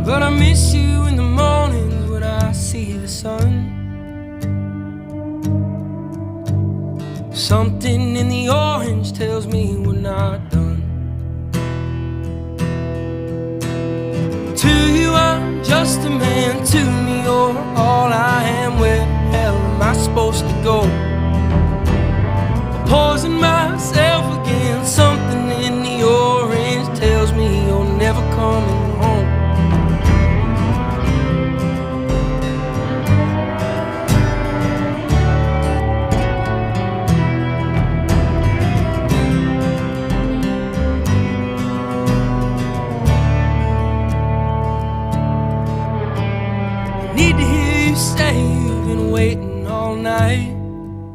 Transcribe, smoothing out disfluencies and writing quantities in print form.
But I miss you in the mornings when I see the sun. Something in the orange tells me we're not done.